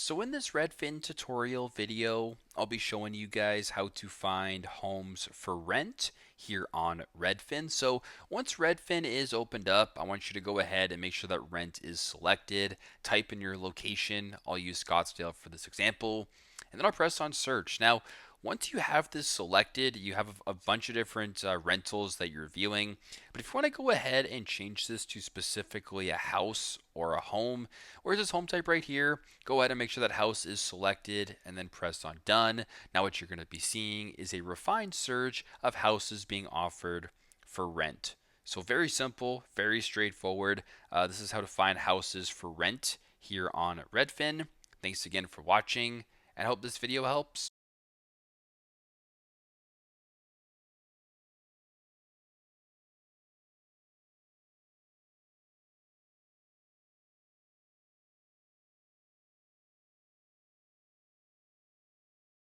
So in this Redfin tutorial video, I'll be showing you guys how to find homes for rent here on Redfin. So once Redfin is opened up, I want you to go ahead and make sure that rent is selected. Type in your location. I'll use Scottsdale for this example. And then I'll press on search. Now, once you have this selected, you have a bunch of different rentals that you're viewing. But if you want to go ahead and change this to specifically a house or a home, where's this home type right here? Go ahead and make sure that house is selected and then press on done. Now what you're going to be seeing is a refined search of houses being offered for rent. So very simple, very straightforward. This is how to find houses for rent here on Redfin. Thanks again for watching, and I hope this video helps.